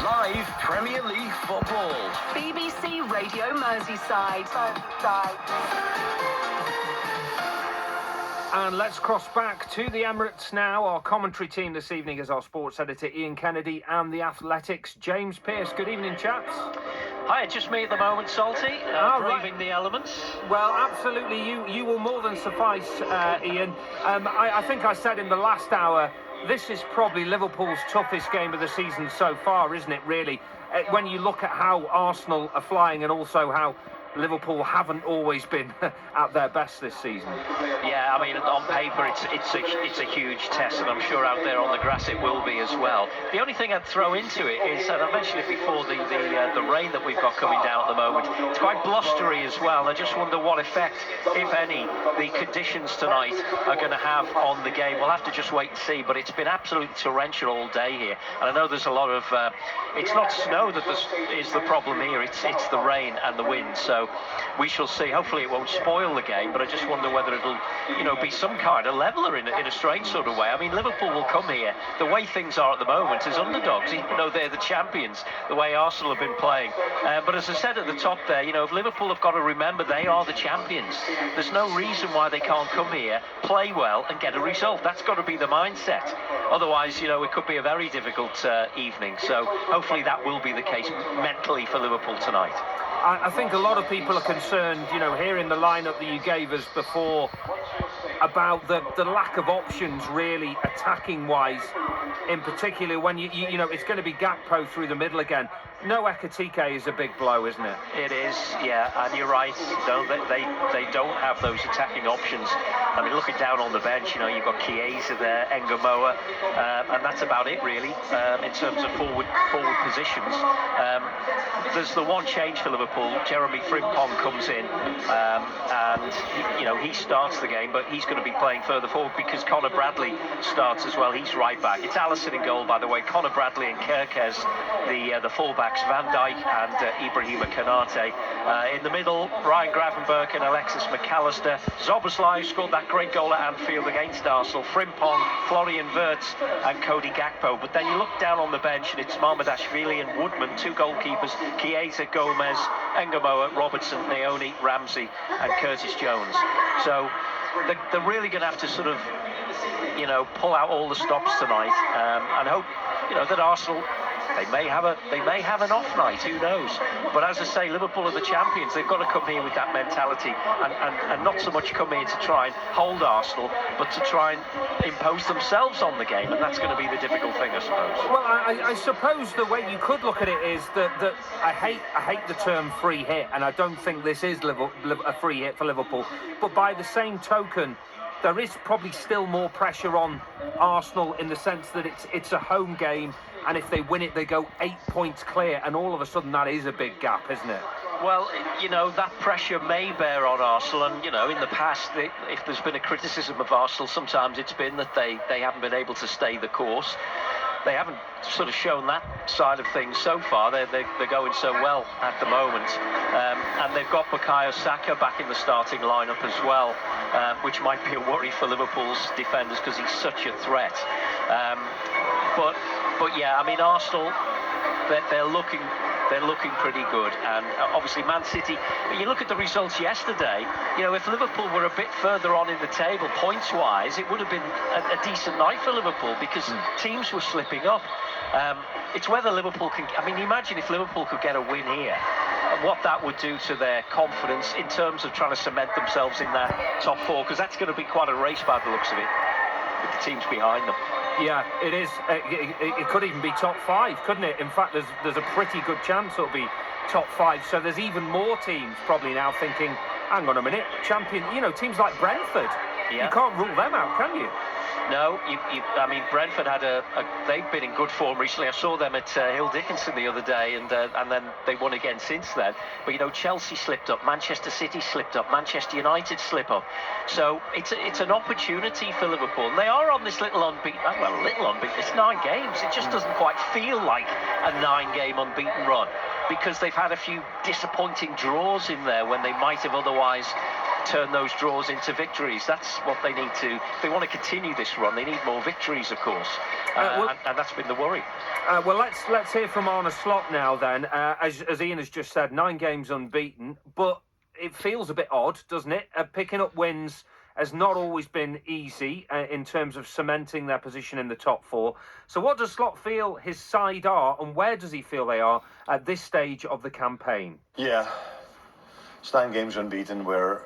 Live Premier League football. BBC Radio Merseyside. And let's cross back to the Emirates now. Our commentary team this evening is our sports editor Ian Kennedy and the Athletics James Pearce. Good evening, chaps. Hi, just me at the moment, Salty, braving the elements. Well, absolutely, you will more than suffice, Ian. I think I said in the last hour, this is probably Liverpool's toughest game of the season so far, isn't it, really? When you look at how Arsenal are flying and also how Liverpool haven't always been at their best this season. Yeah, I mean, on paper it's a huge test, and I'm sure out there on the grass it will be as well. The only thing I'd throw into it is, and I mentioned it before, the rain that we've got coming down at the moment. It's quite blustery as well. I just wonder what effect, if any, the conditions tonight are going to have on the game. We'll have to just wait and see, but it's been absolutely torrential all day here, and I know there's a lot of it's not snow that is the problem here, it's the rain and the wind. So we shall see. Hopefully it won't spoil the game, but I just wonder whether it'll, be some kind of leveller in a strange sort of way. I mean, Liverpool will come here, the way things are at the moment, as underdogs, even though they're the champions, the way Arsenal have been playing. But as I said at the top there, if Liverpool have got to remember they are the champions, there's no reason why they can't come here, play well and get a result. That's got to be the mindset. Otherwise, it could be a very difficult evening. So hopefully that will be the case mentally for Liverpool tonight. I think a lot of people are concerned, hearing the lineup that you gave us before, about the lack of options really attacking-wise, in particular when it's going to be Gakpo through the middle again. No Ekitike is a big blow, isn't it? It is, yeah, and you're right. They don't have those attacking options. I mean, looking down on the bench, you've got Chiesa there, Engamoa, and that's about it really in terms of forward positions. There's the one change for Liverpool. Jeremy Frimpong comes in, and he starts the game, but he's going to be playing further forward because Conor Bradley starts as well. He's right back. It's Alisson in goal, by the way. Conor Bradley and Kerkez, the fullbacks, Van Dijk and Ibrahima Konate. In the middle, Ryan Gravenberch and Alexis McAllister. Szoboszlai scored that great goal at Anfield against Arsenal. Frimpong, Florian Wirtz and Cody Gakpo. But then you look down on the bench and it's Mamardashvili and Woodman, two goalkeepers, Chiesa, Gomez, Engamoa, Robertson, Naoni, Ramsey and Curtis Jones. So they're really going to have to sort of, pull out all the stops tonight and hope, that Arsenal, they may have an off night, who knows? But as I say, Liverpool are the champions. They've got to come here with that mentality and not so much come here to try and hold Arsenal, but to try and impose themselves on the game, and that's going to be the difficult thing, I suppose. Well, I suppose the way you could look at it is that I hate the term free hit, and I don't think this is a free hit for Liverpool. But by the same token, there is probably still more pressure on Arsenal in the sense that it's a home game, and if they win it, they go 8 points clear, and all of a sudden that is a big gap, isn't it? Well, that pressure may bear on Arsenal, and, in the past, if there's been a criticism of Arsenal, sometimes it's been that they haven't been able to stay the course. They haven't sort of shown that side of things so far. They're going so well at the moment. And they've got Bukayo Saka back in the starting lineup as well, which might be a worry for Liverpool's defenders because he's such a threat. But yeah, I mean, Arsenal, they're looking pretty good, and obviously Man City, you look at the results yesterday, if Liverpool were a bit further on in the table points wise, it would have been a decent night for Liverpool because teams were slipping up. It's whether Liverpool can, imagine if Liverpool could get a win here, what that would do to their confidence in terms of trying to cement themselves in that top four, because that's going to be quite a race by the looks of it, with the teams behind them. Yeah, it is. It could even be top five, couldn't it? In fact, there's a pretty good chance it'll be top five. So there's even more teams probably now thinking, hang on a minute, champion. Teams like Brentford. Yeah. You can't rule them out, can you? No, Brentford had they've been in good form recently. I saw them at Hill Dickinson the other day, and then they won again since then. But Chelsea slipped up, Manchester City slipped up, Manchester United slip up. So it's an opportunity for Liverpool. And they are on this little unbeaten. It's 9 games. It just doesn't quite feel like a 9-game unbeaten run. because they've had a few disappointing draws in there when they might have otherwise turned those draws into victories. That's what they need to. If they want to continue this run, they need more victories, of course, and that's been the worry. Well, let's hear from Arne Slot now then. As Ian has just said, 9 games unbeaten, but it feels a bit odd, doesn't it? Picking up wins has not always been easy in terms of cementing their position in the top 4. So what does Slot feel his side are, and where does he feel they are at this stage of the campaign? Yeah, it's 9 games unbeaten. We're